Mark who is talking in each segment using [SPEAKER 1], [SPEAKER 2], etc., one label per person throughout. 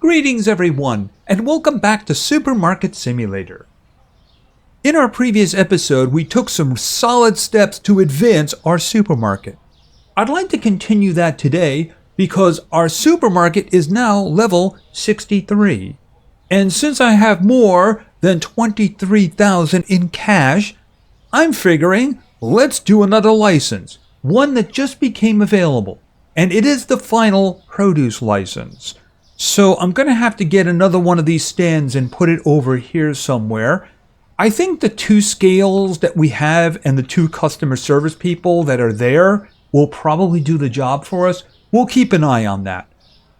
[SPEAKER 1] Greetings everyone, and welcome back to Supermarket Simulator. In our previous episode, we took some solid steps to advance our supermarket. I'd like to continue that today because our supermarket is now level 63. And since I have more than 23,000 in cash, I'm figuring let's do another license, one that just became available. And it is the final produce license. So I'm going to have to get another one of these stands and put it over here somewhere. I think the 2 scales that we have and the 2 customer service people that are there will probably do the job for us. We'll keep an eye on that.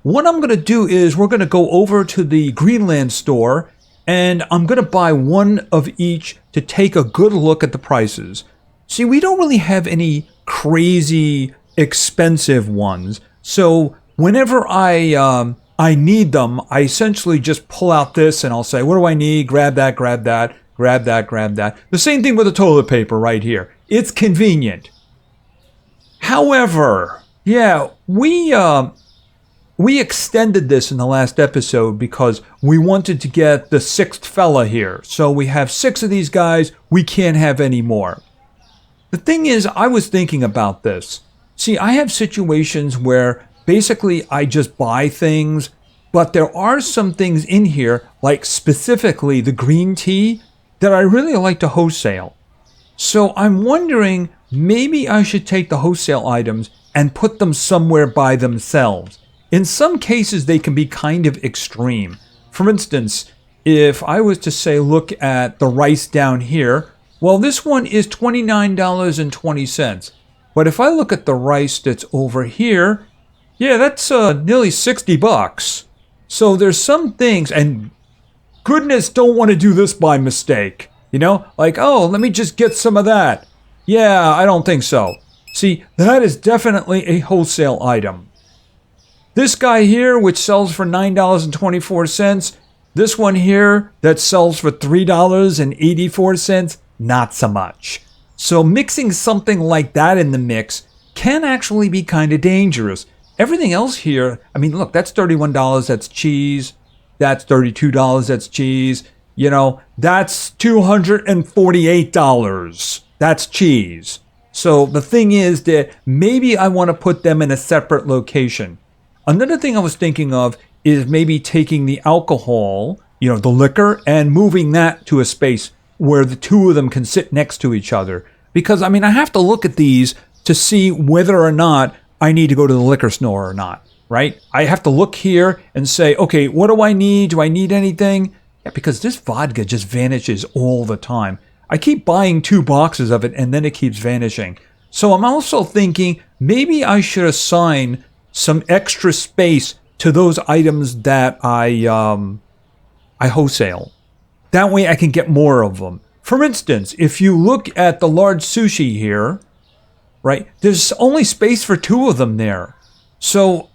[SPEAKER 1] What I'm going to do is we're going to go over to the Greenland store and I'm going to buy one of each to take a good look at the prices. See, we don't really have any crazy expensive ones. So whenever I need them, I essentially just pull out this and I'll say, what do I need? Grab that, grab that, grab that, grab that. The same thing with the toilet paper right here. It's convenient. However, yeah, we extended this in the last episode because we wanted to get the 6th fella here. So we have 6 of these guys. We can't have any more. The thing is, I was thinking about this. See, I have situations where basically, I just buy things, but there are some things in here, like specifically the green tea, that I really like to wholesale. So I'm wondering, maybe I should take the wholesale items and put them somewhere by themselves. In some cases, they can be kind of extreme. For instance, if I was to say, look at the rice down here, well, this one is $29.20. But if I look at the rice that's over here, yeah, that's nearly $60. So there's some things, and goodness, don't want to do this by mistake. You know, like, oh, let me just get some of that. Yeah, I don't think so. See, that is definitely a wholesale item. This guy here, which sells for $9.24, this one here that sells for $3.84, not so much. So mixing something like that in the mix can actually be kind of dangerous. Everything else here, I mean, look, that's $31, that's cheese. That's $32, that's cheese. You know, that's $248, that's cheese. So the thing is that maybe I want to put them in a separate location. Another thing I was thinking of is maybe taking the alcohol, you know, the liquor, and moving that to a space where the 2 of them can sit next to each other. Because, I mean, I have to look at these to see whether or not I need to go to the liquor store or not, right? I have to look here and say, okay, what do I need? Do I need anything? Yeah, because this vodka just vanishes all the time. I keep buying 2 boxes of it and then it keeps vanishing. So I'm also thinking maybe I should assign some extra space to those items that I wholesale. That way I can get more of them. For instance, if you look at the large sushi here, right, there's only space for 2 of them there. So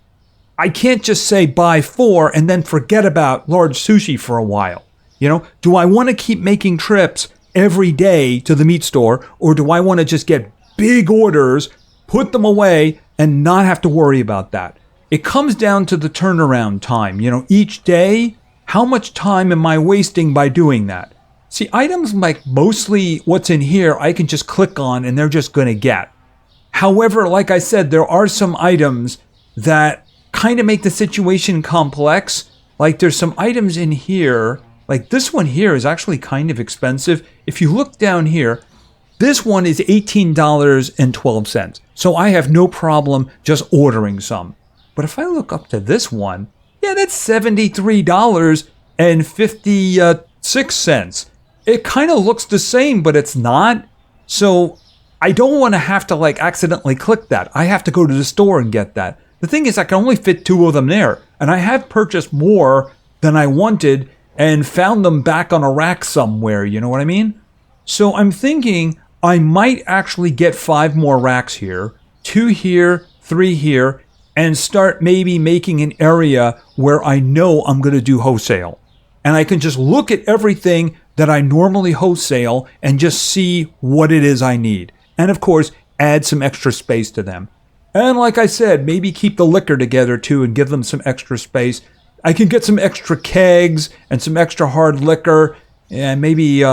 [SPEAKER 1] I can't just say buy 4 and then forget about large sushi for a while. You know, do I want to keep making trips every day to the meat store, or do I want to just get big orders, put them away, and not have to worry about that? It comes down to the turnaround time. You know, each day, how much time am I wasting by doing that? See, items like mostly what's in here, I can just click on and they're just going to get. However, like I said, there are some items that kind of make the situation complex. Like there's some items in here, like this one here is actually kind of expensive. If you look down here, this one is $18.12. So I have no problem just ordering some. But if I look up to this one, yeah, that's $73.56. It kind of looks the same, but it's not. So I don't want to have to like accidentally click that. I have to go to the store and get that. The thing is, I can only fit 2 of them there. And I have purchased more than I wanted and found them back on a rack somewhere. You know what I mean? So I'm thinking I might actually get 5 more racks here, 2 here, 3 here, and start maybe making an area where I know I'm going to do wholesale. And I can just look at everything that I normally wholesale and just see what it is I need. And of course, add some extra space to them. And like I said, maybe keep the liquor together too and give them some extra space. I can get some extra kegs and some extra hard liquor and maybe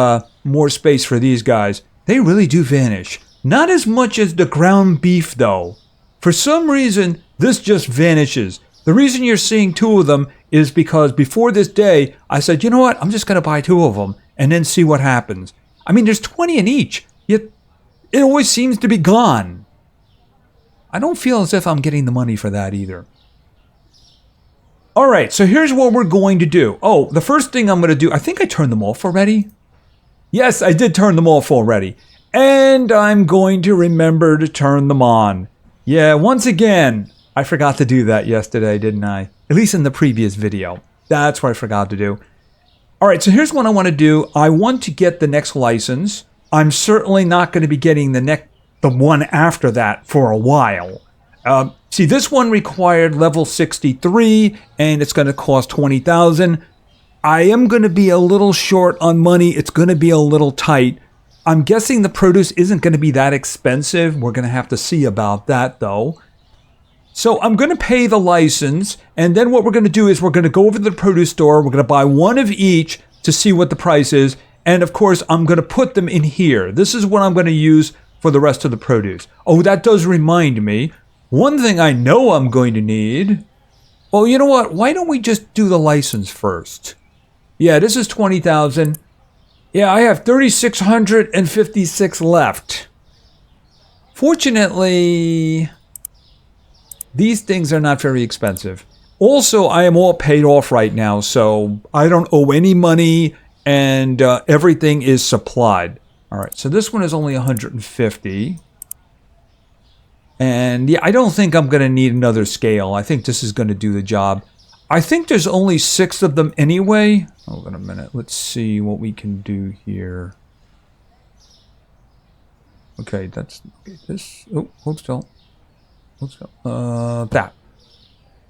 [SPEAKER 1] more space for these guys. They really do vanish. Not as much as the ground beef, though. For some reason, this just vanishes. The reason you're seeing 2 of them is because before this day, I said, you know what? I'm just going to buy 2 of them and then see what happens. I mean, there's 20 in each, yet it always seems to be gone. I don't feel as if I'm getting the money for that either. All right, so here's what we're going to do. Oh, the first thing I'm going to do, I think I turned them off already. Yes, I did turn them off already. And I'm going to remember to turn them on. Yeah, once again, I forgot to do that yesterday, didn't I? At least in the previous video. That's what I forgot to do. All right, so here's what I want to do. I want to get the next license. I'm certainly not going to be getting the one after that for a while. See, this one required level 63, and it's going to cost 20,000. I am going to be a little short on money. It's going to be a little tight. I'm guessing the produce isn't going to be that expensive. We're going to have to see about that, though. So I'm going to pay the license, and then what we're going to do is we're going to go over to the produce store. We're going to buy 1 of each to see what the price is. And, of course, I'm going to put them in here. This is what I'm going to use for the rest of the produce. Oh, that does remind me. One thing I know I'm going to need. Well, you know what? Why don't we just do the license first? Yeah, this is 20,000. Yeah, I have 3,656 left. Fortunately, these things are not very expensive. Also, I am all paid off right now, so I don't owe any money, and everything is supplied. All right, so this one is only 150. And yeah, I don't think I'm going to need another scale. I think this is going to do the job. I think there's only 6 of them anyway. Hold on a minute. Let's see what we can do here. Okay, that's okay, this. Oh, hold still. Hold still. That.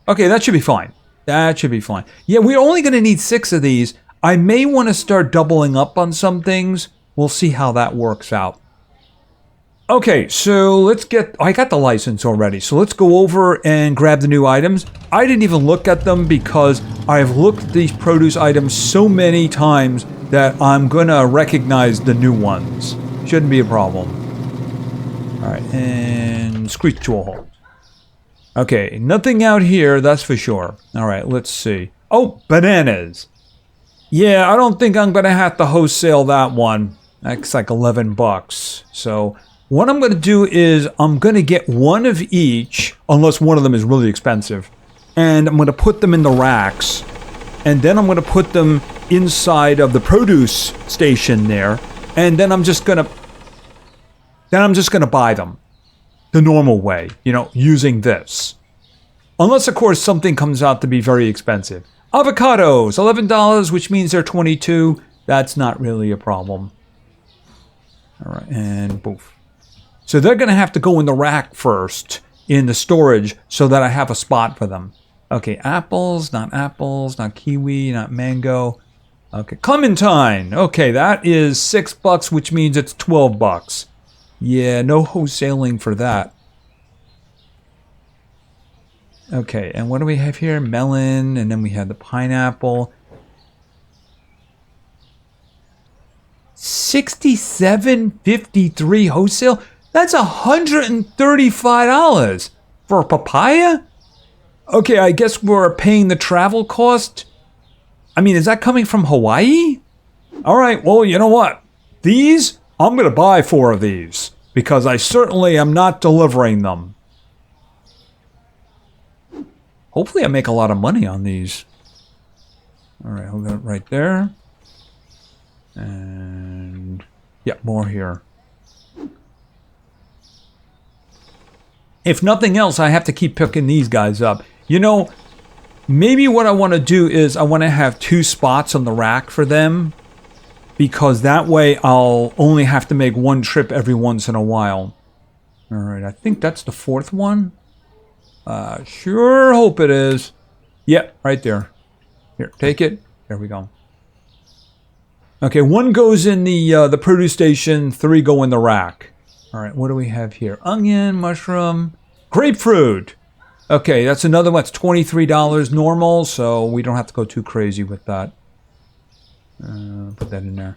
[SPEAKER 1] Okay, that should be fine. That should be fine. Yeah, we're only going to need 6 of these. I may want to start doubling up on some things. We'll see how that works out. Okay, so let's get... I got the license already, so let's go over and grab the new items. I didn't even look at them because I've looked at these produce items so many times that I'm going to recognize the new ones. Shouldn't be a problem. All right, and screech to a halt. Okay, nothing out here, that's for sure. All right, let's see. Oh, bananas. Yeah, I don't think I'm going to have to wholesale that one. That's like 11 bucks. So what I'm going to do is I'm going to get 1 of each, unless one of them is really expensive. And I'm going to put them in the racks. And then I'm going to put them inside of the produce station there. And then I'm just going to buy them the normal way, you know, using this. Unless, of course, something comes out to be very expensive. Avocados, $11, which means they're 22. That's not really a problem. All right, and poof. So they're going to have to go in the rack first, in the storage, so that I have a spot for them. Okay, apples, not kiwi, not mango. Okay, clementine. Okay, that is $6, which means it's 12 bucks. Yeah, no wholesaling for that. Okay, and what do we have here? Melon, and then we have the pineapple. $67.53 wholesale? That's $135 for a papaya? Okay, I guess we're paying the travel cost. I mean, is that coming from Hawaii? All right, well, you know what? These, I'm going to buy 4 of these because I certainly am not delivering them. Hopefully I make a lot of money on these. All right, hold that right there. And yeah, more here. If nothing else, I have to keep picking these guys up. You know, maybe what I want to do is I want to have 2 spots on the rack for them. Because that way I'll only have to make 1 trip every once in a while. All right, I think that's the 4th one. Sure hope it is. Yep, right there. Here, take it. There we go. Okay, 1 goes in the produce station, 3 go in the rack. All right, what do we have here? Onion, mushroom, grapefruit. Okay, that's another one. It's $23 normal, so we don't have to go too crazy with that. Put that in there.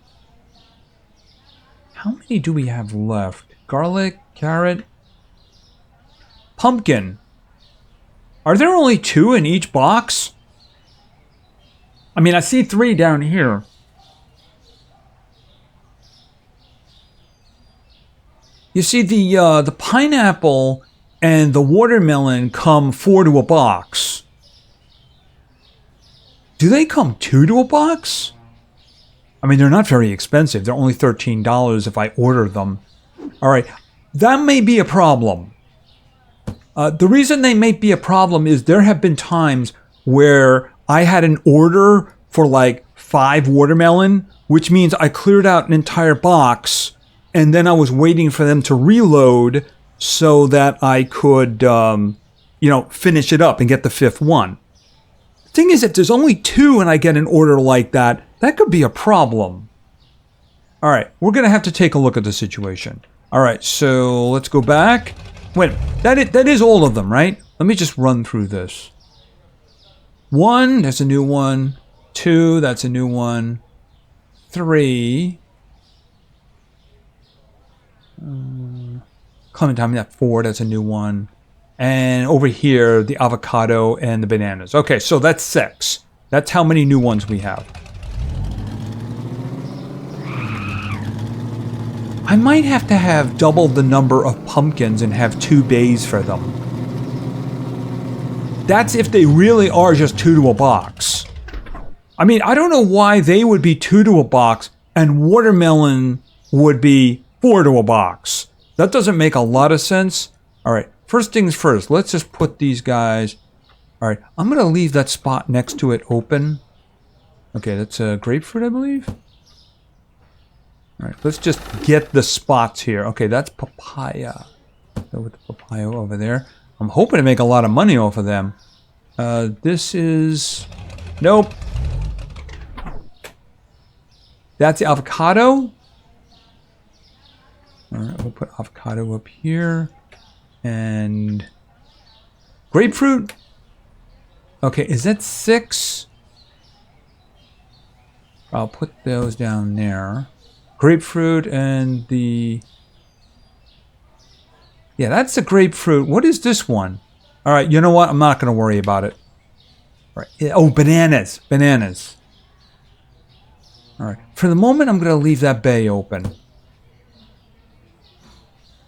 [SPEAKER 1] How many do we have left? Garlic, carrot, pumpkin. Are there only 2 in each box? I mean, I see 3 down here. You see, the pineapple and the watermelon come 4 to a box. Do they come 2 to a box? I mean, they're not very expensive. They're only $13 if I order them. All right, that may be a problem. The reason they may be a problem is there have been times where I had an order for like 5 watermelon, which means I cleared out an entire box, and then I was waiting for them to reload so that I could, finish it up and get the 5th one. The thing is, if there's only 2 and I get an order like that, that could be a problem. All right, we're going to have to take a look at the situation. All right, so let's go back. Wait, that is all of them, right? Let me just run through this. 1, that's a new one. 2, that's a new one. 3. Clementine, that 4, that's a new one. And over here, the avocado and the bananas. Okay, so that's 6. That's how many new ones we have. I might have to have double the number of pumpkins and have 2 bays for them. That's if they really are just 2 to a box. I mean, I don't know why they would be 2 to a box and watermelon would be 4 to a box. That doesn't make a lot of sense. All right, first things first, let's just put these guys. All right, I'm going to leave that spot next to it open. Okay, that's a grapefruit, I believe. All right, let's just get the spots here. Okay, that's papaya. Go with the papaya over there. I'm hoping to make a lot of money off of them. This is... Nope. That's the avocado. All right, we'll put avocado up here. And... grapefruit? Okay, is that 6? I'll put those down there. Grapefruit and the... Yeah, that's the grapefruit. What is this one? All right, you know what? I'm not going to worry about it. All right. Oh, bananas. Bananas. All right. For the moment, I'm going to leave that bay open.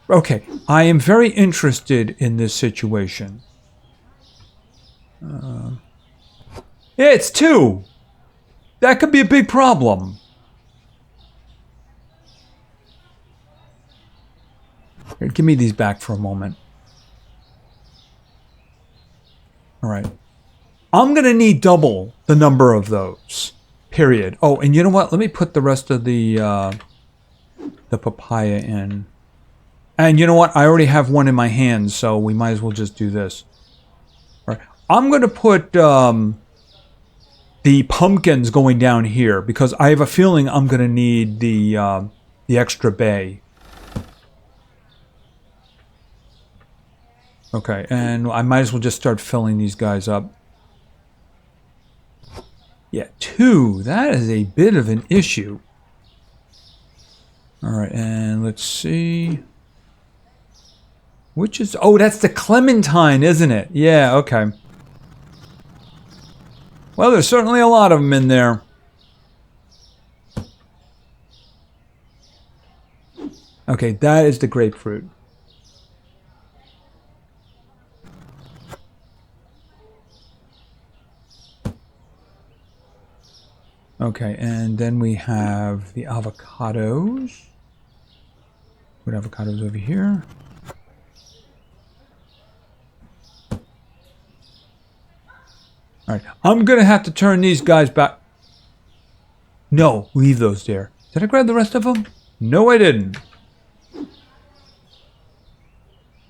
[SPEAKER 1] Okay, I am very interested in this situation. Yeah, it's 2. That could be a big problem. Here, give me these back for a moment. All right. I'm going to need double the number of those. Period. Oh, and you know what? Let me put the rest of the papaya in. And you know what? I already have one in my hand, so we might as well just do this. All right. I'm going to put the pumpkins going down here because I have a feeling I'm going to need the extra bay. Okay, and I might as well just start filling these guys up. Yeah, 2. That is a bit of an issue. All right, and let's see. Which is... Oh, that's the clementine, isn't it? Yeah, okay. Well, there's certainly a lot of them in there. Okay, that is the grapefruit. Okay, and then we have the avocados. Put avocados over here. All right, I'm going to have to turn these guys back. No, leave those there. Did I grab the rest of them? No, I didn't.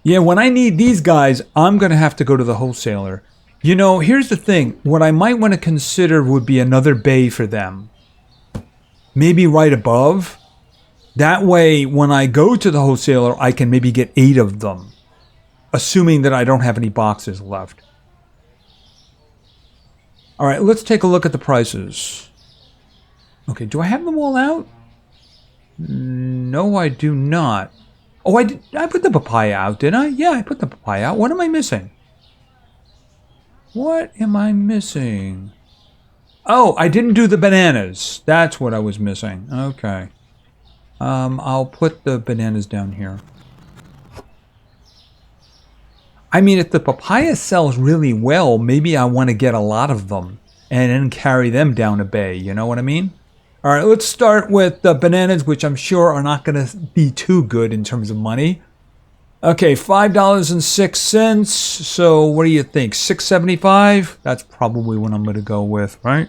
[SPEAKER 1] Yeah, when I need these guys, I'm going to have to go to the wholesaler. You know, here's the thing. What I might want to consider would be another bay for them. Maybe right above. That way, when I go to the wholesaler, I can maybe get 8 of them. assuming that I don't have any boxes left. All right, let's take a look at the prices. Okay, do I have them all out? No, I do not. Oh, I did. I put the papaya out, didn't I? Yeah, I put the papaya out. What am I missing? What am I missing? Oh, I didn't do the bananas. That's what I was missing. Okay. I'll put the bananas down here. I mean, if the papaya sells really well, maybe I want to get a lot of them and then carry them down a bay. You know what I mean? All right, let's start with the bananas, which I'm sure are not going to be too good in terms of money. Okay, $5.06. So what do you think? $6.75? That's probably what I'm going to go with, right?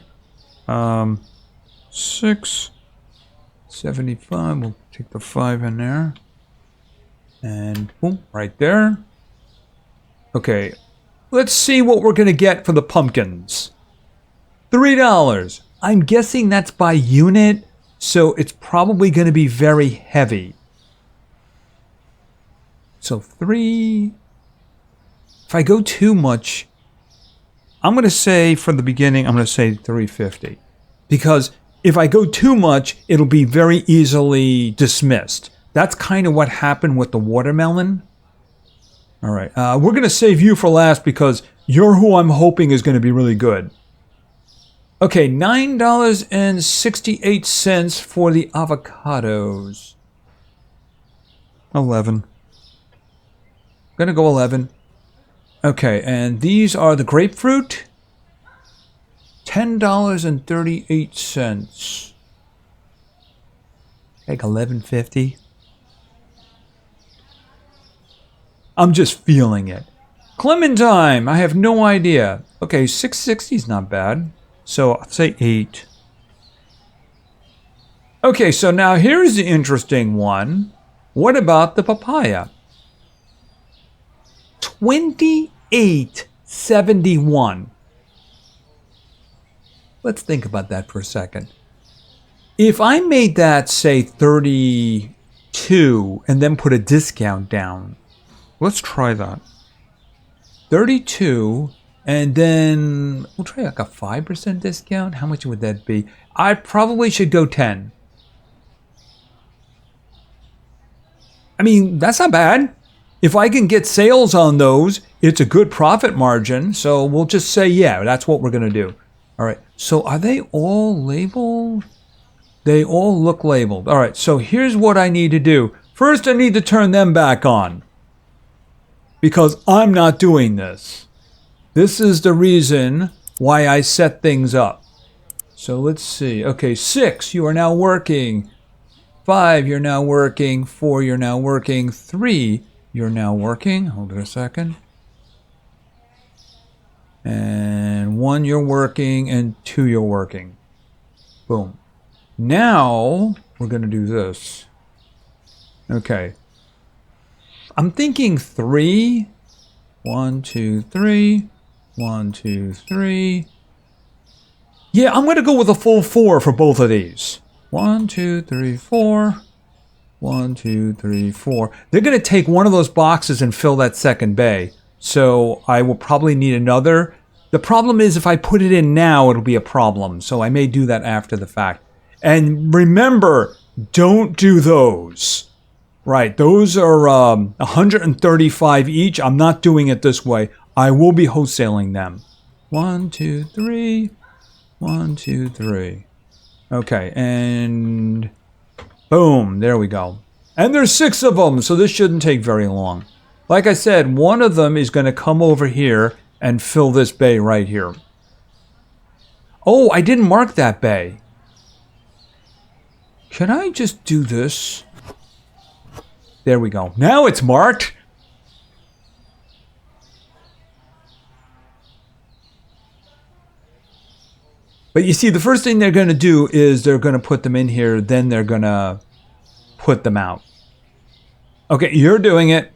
[SPEAKER 1] $6.75. We'll take the 5 in there. And boom, right there. Okay, let's see what we're going to get for the pumpkins. $3. I'm guessing that's by unit, so it's probably going to be very heavy. So 3. If I go too much, I'm going to say from the beginning, I'm going to say $3.50. Because if I go too much, it'll be very easily dismissed. That's kind of what happened with the watermelon. All right, we're going to save you for last because you're who I'm hoping is going to be really good. Okay, $9.68 for the avocados. 11. Gonna go 11. Okay, and these are the grapefruit. $10.38. Like $11.50. I'm just feeling it. Clementine, I have no idea. Okay, $6.60 is not bad. So I'll say 8. Okay, so now here's the interesting one. What about the papaya? $28.71. Let's think about that for a second. If I made that, say, 32 and then put a discount down. Let's try that. 32 and then we'll try like a 5% discount. How much would that be? I probably should go 10. I mean, that's not bad. If I can get sales on those, it's a good profit margin. So we'll just say, yeah, that's what we're going to do. All right. So are they all labeled? They all look labeled. All right. So here's what I need to do. First, I need to turn them back on because I'm not doing this. This is the reason why I set things up. So let's see. Okay, 6, you are now working. 5, you're now working. 4, you're now working. 3, you're now working. Hold on a second. And 1, you're working. And 2, you're working. Boom. Now, we're going to do this. Okay. I'm thinking 3. 1, 2, 3. 1, 2, 3. Yeah, I'm going to go with a full 4 for both of these. 1, 2, 3, 4. 1, 2, 3, 4. They're going to take one of those boxes and fill that second bay. So I will probably need another. The problem is if I put it in now, it'll be a problem. So I may do that after the fact. And remember, don't do those. Right, those are 135 each. I'm not doing it this way. I will be wholesaling them. 1, 2, 3. 1, 2, 3. Okay, and boom, there we go. And there's 6 of them, so this shouldn't take very long. Like I said, one of them is going to come over here and fill this bay right here. Oh, I didn't mark that bay. Can I just do this? There we go. Now it's marked. But you see, the first thing they're going to do is they're going to put them in here, then they're going to put them out. Okay, you're doing it.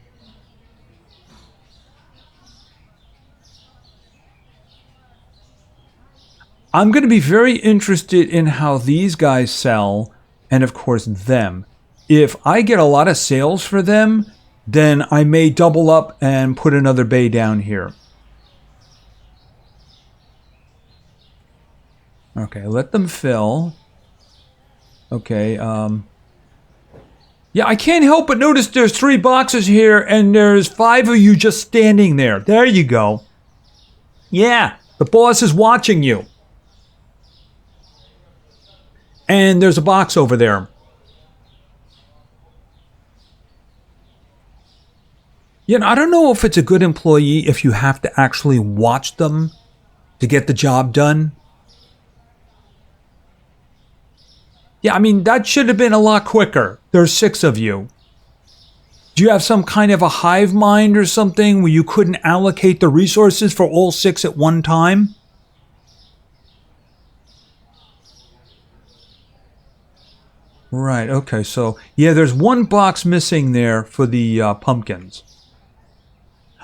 [SPEAKER 1] I'm going to be very interested in how these guys sell, and of course them. If I get a lot of sales for them, then I may double up and put another bay down here. Okay, let them fill. Okay, yeah, I can't help but notice there's 3 boxes here and there's 5 of you just standing there. There you go. Yeah, the boss is watching you. And there's a box over there. You know, I don't know if it's a good employee if you have to actually watch them to get the job done. Yeah, I mean, that should have been a lot quicker. There's 6 of you. Do you have some kind of a hive mind or something where you couldn't allocate the resources for all 6 at one time? Right, okay, so, yeah, there's 1 box missing there for the pumpkins.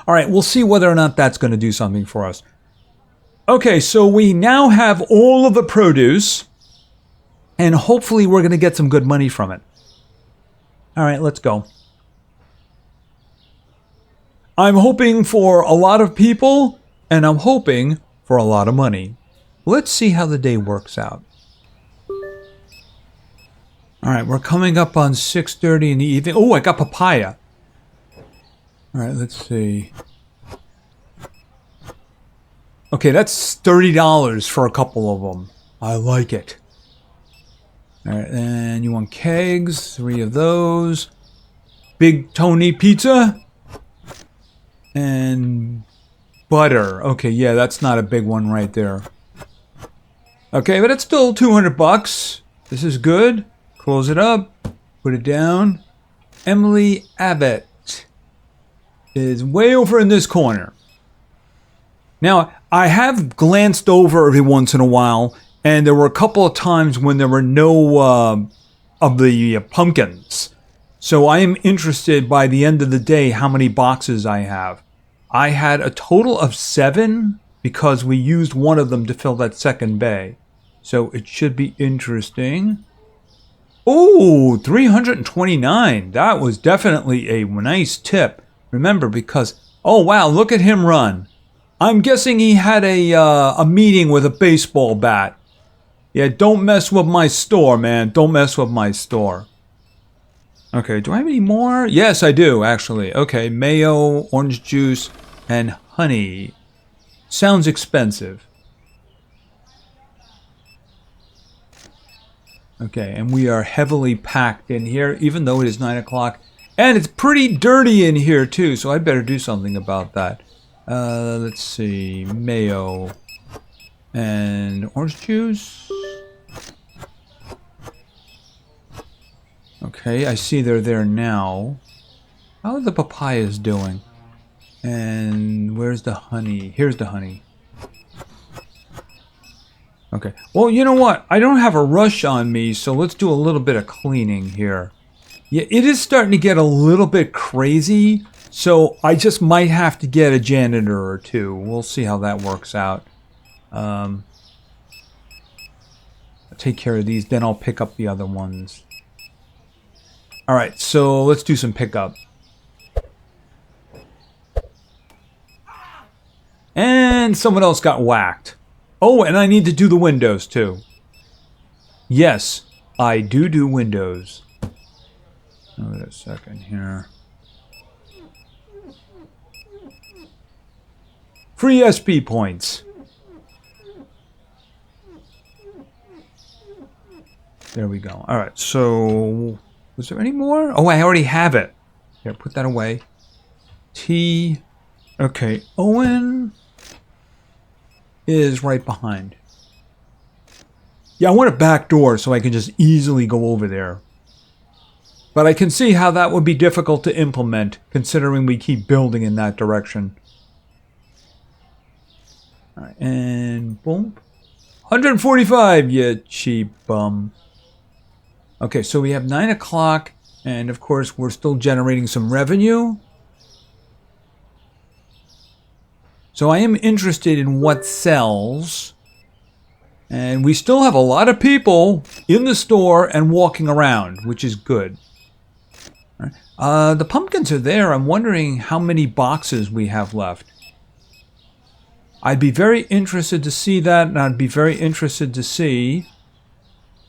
[SPEAKER 1] All right, we'll see whether or not that's going to do something for us. Okay, so we now have all of the produce, and hopefully we're going to get some good money from it. All right, let's go. I'm hoping for a lot of people, and I'm hoping for a lot of money. Let's see how the day works out. All right, we're coming up on 6:30 in the evening. Oh, I got papaya. All right, let's see. Okay, that's $30 for a couple of them. I like it. All right, and you want kegs, 3 of those. Big Tony pizza. And butter. Okay, yeah, that's not a big one right there. Okay, but it's still $200. This is good. Close it up. Put it down. Emily Abbott is way over in this corner. Now, I have glanced over every once in a while, and there were a couple of times when there were no of the pumpkins. So I am interested by the end of the day how many boxes I have. I had a total of 7 because we used one of them to fill that second bay. So it should be interesting. Oh, 329. That was definitely a nice tip. Remember, because, oh wow, look at him run. I'm guessing he had a meeting with a baseball bat. Yeah, don't mess with my store, man. Don't mess with my store. Okay, do I have any more? Yes, I do, actually. Okay, mayo, orange juice, and honey. Sounds expensive. Okay, and we are heavily packed in here, even though it is 9 o'clock. And it's pretty dirty in here, too, so I better do something about that. Let's see. Mayo. And orange juice. Okay, I see they're there now. How are the papayas doing? And where's the honey? Here's the honey. Okay. Well, you know what? I don't have a rush on me, so let's do a little bit of cleaning here. Yeah, it is starting to get a little bit crazy, so I just might have to get a janitor or 2. We'll see how that works out. I'll take care of these, then I'll pick up the other ones. Alright, so let's do some pickup. And someone else got whacked. Oh, and I need to do the windows too. Yes, I do windows. Wait a second here. Free SP points. There we go. Alright, so was there any more? Oh, I already have it. Here, put that away. T. Okay, Owen is right behind. Yeah, I want a back door so I can just easily go over there. But I can see how that would be difficult to implement, considering we keep building in that direction. All right, and boom. 145, you cheap bum. Okay, so we have 9 o'clock, and of course we're still generating some revenue. So I am interested in what sells. And we still have a lot of people in the store and walking around, which is good. The pumpkins are there. I'm wondering how many boxes we have left. I'd be very interested to see that, and I'd be very interested to see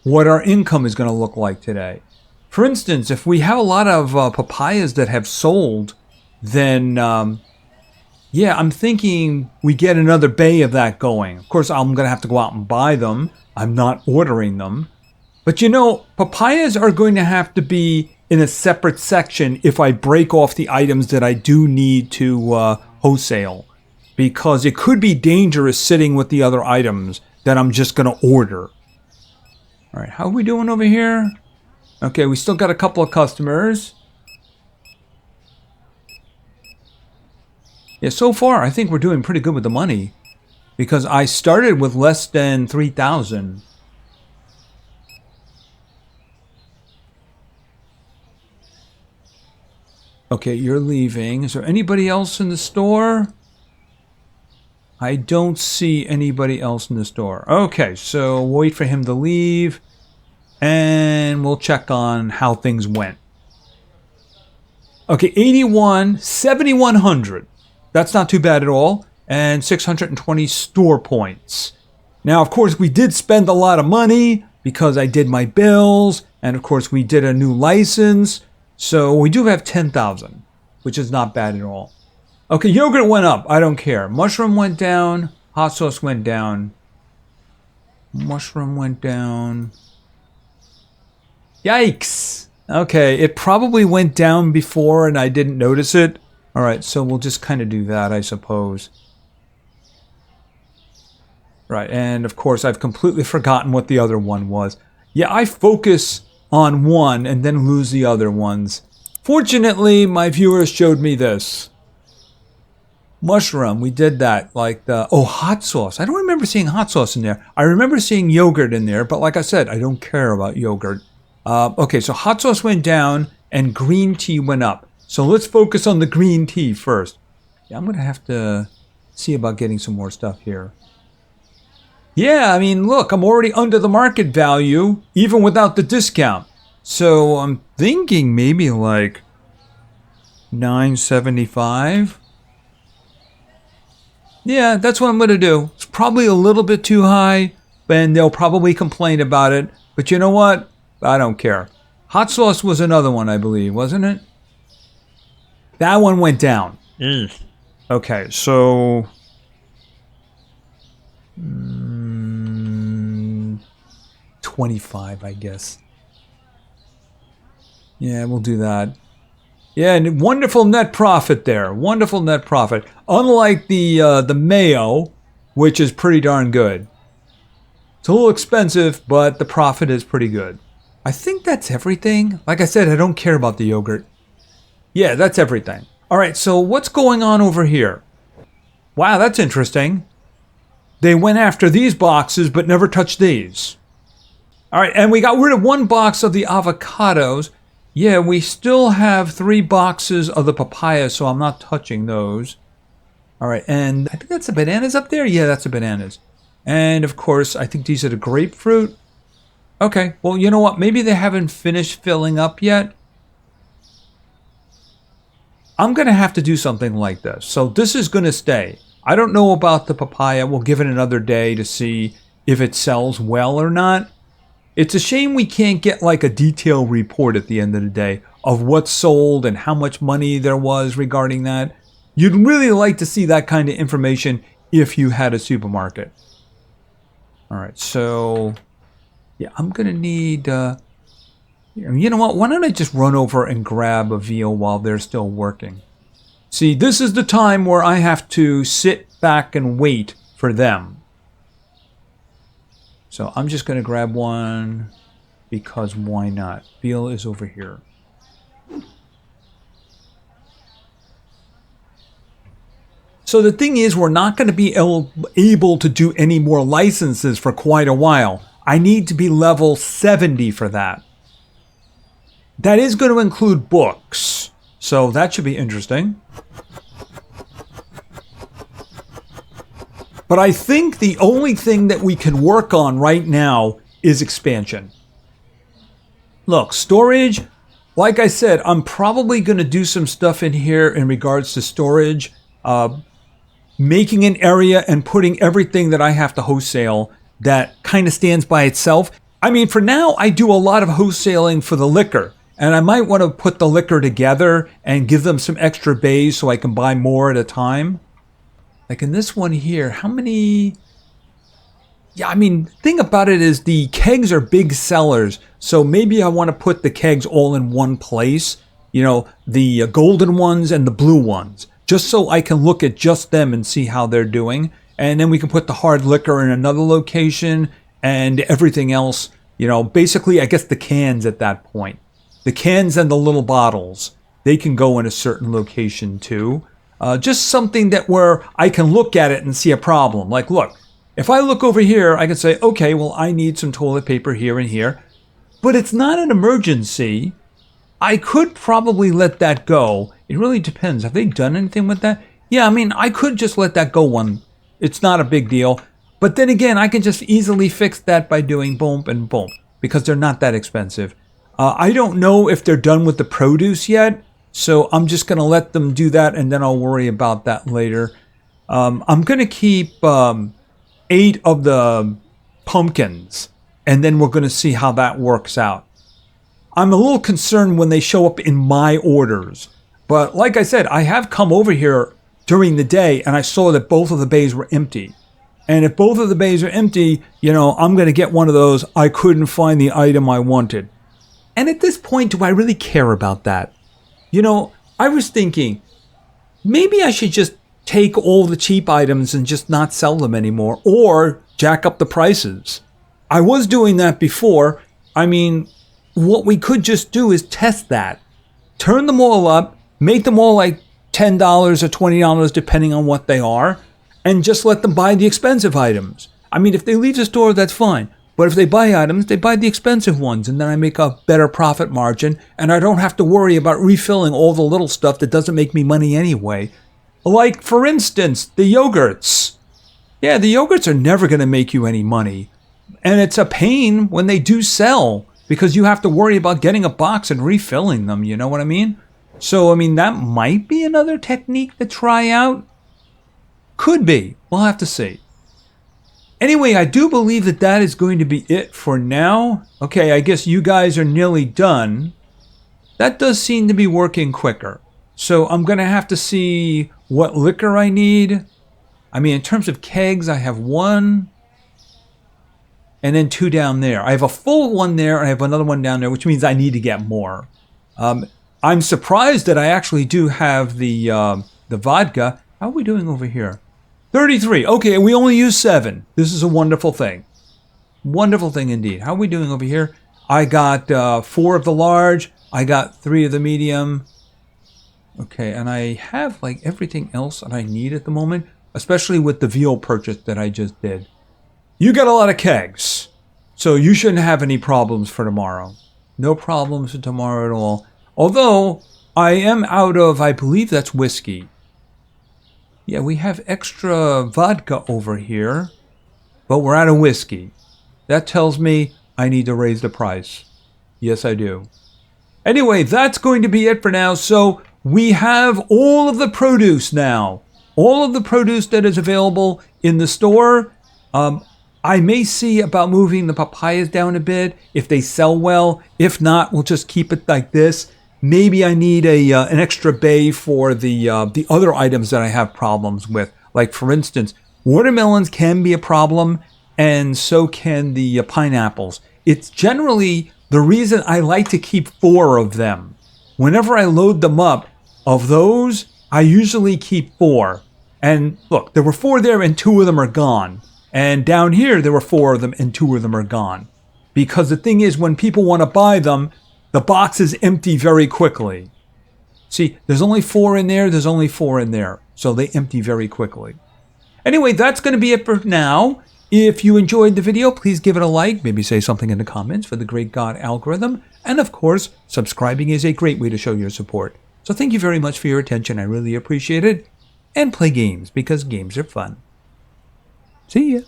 [SPEAKER 1] what our income is going to look like today. For instance, if we have a lot of papayas that have sold, then yeah, I'm thinking we get another bay of that going. Of course, I'm going to have to go out and buy them. I'm not ordering them. But you know, papayas are going to have to be in a separate section if I break off the items that I do need to wholesale. Because it could be dangerous sitting with the other items that I'm just going to order. All right, how are we doing over here? Okay, we still got a couple of customers. Yeah, so far I think we're doing pretty good with the money. Because I started with less than 3,000. Okay, you're leaving. Is there anybody else in the store? I don't see anybody else in the store. Okay, so we'll wait for him to leave. And we'll check on how things went. Okay, 81, 7,100. That's not too bad at all. And 620 store points. Now, of course, we did spend a lot of money because I did my bills. And, of course, we did a new license. So we do have 10,000, which is not bad at all. Okay, yogurt went up. I don't care. Mushroom went down. Hot sauce went down. Mushroom went down. Yikes. Okay, it probably went down before and I didn't notice it. All right, so we'll just kind of do that, I suppose. Right, and of course, I've completely forgotten what the other one was. Yeah, I focus on one and then lose the other ones. Fortunately, my viewers showed me this. Mushroom, we did that. Like the, oh, hot sauce. I don't remember seeing hot sauce in there. I remember seeing yogurt in there, but like I said, I don't care about yogurt. Okay, so hot sauce went down and green tea went up. So let's focus on the green tea first. Yeah, I'm going to have to see about getting some more stuff here. Yeah, I mean, look, I'm already under the market value, even without the discount. So I'm thinking maybe like $9.75. Yeah, that's what I'm going to do. It's probably a little bit too high, and they'll probably complain about it. But you know what? I don't care. Hot sauce was another one, I believe, wasn't it? That one went down. Okay, so 25, I guess. Yeah, we'll do that. Yeah, and wonderful net profit there. Wonderful net profit. Unlike the mayo, which is pretty darn good. It's a little expensive, but the profit is pretty good. I think that's everything. Like I said, I don't care about the yogurt. Yeah, that's everything. All right, so what's going on over here? Wow, that's interesting. They went after these boxes, but never touched these. All right, and we got rid of one box of the avocados. Yeah, we still have 3 boxes of the papaya, so I'm not touching those. All right, and I think that's the bananas up there. Yeah, that's the bananas. And, of course, I think these are the grapefruit. Okay, well, you know what? Maybe they haven't finished filling up yet. I'm going to have to do something like this. So this is going to stay. I don't know about the papaya. We'll give it another day to see if it sells well or not. It's a shame we can't get like a detailed report at the end of the day of what sold and how much money there was regarding that. You'd really like to see that kind of information if you had a supermarket. All right, so yeah, I'm going to need, you know what? Why don't I just run over and grab a veal while they're still working? See, this is the time where I have to sit back and wait for them. So I'm just going to grab one because why not? Veal is over here. So the thing is, we're not going to be able to do any more licenses for quite a while. I need to be level 70 for that. That is going to include books. So that should be interesting. But I think the only thing that we can work on right now is expansion. Look, storage, like I said, I'm probably going to do some stuff in here in regards to storage, making an area and putting everything that I have to wholesale that kind of stands by itself. I mean, for now, I do a lot of wholesaling for the liquor, and I might want to put the liquor together and give them some extra bays so I can buy more at a time. Like in this one here, how many... Yeah, I mean, the thing about it is the kegs are big sellers, so maybe I want to put the kegs all in one place, you know, the golden ones and the blue ones, just so I can look at just them and see how they're doing. And then we can put the hard liquor in another location and everything else, you know, basically, I guess the cans at that point. The cans and the little bottles, they can go in a certain location too. Just something that where I can look at it and see a problem. Like, look. If I look over here, I can say, okay, well, I need some toilet paper here and here, but it's not an emergency. I could probably let that go. It really depends. Have they done anything with that? Yeah, I mean, I could just let that go one. It's not a big deal. But then again, I can just easily fix that by doing boom and boom because they're not that expensive. I don't know if they're done with the produce yet, so I'm just going to let them do that, and then I'll worry about that later. I'm going to keep... 8 of the pumpkins, and then we're going to see how that works out. I'm a little concerned when they show up in my orders, but like I said, I have come over here during the day and I saw that both of the bays were empty. And if both of the bays are empty, you know, I'm going to get one of those, I couldn't find the item I wanted. And at this point, do I really care about that? You know, I was thinking, maybe I should just take all the cheap items and just not sell them anymore, or jack up the prices. I was doing that before. I mean, what we could just do is test that. Turn them all up, make them all like $10 or $20 depending on what they are, and just let them buy the expensive items. I mean, if they leave the store, that's fine. But if they buy items, they buy the expensive ones, and then I make a better profit margin, and I don't have to worry about refilling all the little stuff that doesn't make me money anyway. Like, for instance, the yogurts. Yeah, the yogurts are never going to make you any money. And it's a pain when they do sell, because you have to worry about getting a box and refilling them, you know what I mean? So, I mean, that might be another technique to try out. Could be. We'll have to see. Anyway, I do believe that that is going to be it for now. Okay, I guess you guys are nearly done. That does seem to be working quicker. So I'm going to have to see what liquor I need. I mean, in terms of kegs, I have 1 and then 2 down there. I have a full one there and I have another one down there, which means I need to get more. I'm surprised that I actually do have the vodka. How are we doing over here? 33. Okay, we only use 7. This is a wonderful thing. Wonderful thing indeed. How are we doing over here? I got 4 of the large. I got 3 of the medium. Okay, and I have like everything else that I need at the moment, especially with the veal purchase that I just did. You got a lot of kegs, so you shouldn't have any problems for tomorrow. No problems for tomorrow at all. Although, I am out of, I believe that's whiskey. Yeah, we have extra vodka over here, but we're out of whiskey. That tells me I need to raise the price. Yes, I do. Anyway, that's going to be it for now, so... We have all of the produce now. All of the produce that is available in the store. I may see about moving the papayas down a bit if they sell well. If not, we'll just keep it like this. Maybe I need an extra bay for the other items that I have problems with. Like, for instance, watermelons can be a problem, and so can the pineapples. It's generally the reason I like to keep 4 of them. Whenever I load them up, of those, I usually keep 4. And look, there were 4 there and 2 of them are gone. And down here, there were 4 of them and 2 of them are gone. Because the thing is, when people want to buy them, the box is empty very quickly. See, there's only 4 in there, there's only 4 in there. So they empty very quickly. Anyway, that's going to be it for now. If you enjoyed the video, please give it a like, maybe say something in the comments for the great God algorithm. And of course, subscribing is a great way to show your support. So thank you very much for your attention. I really appreciate it. And play games, because games are fun. See ya.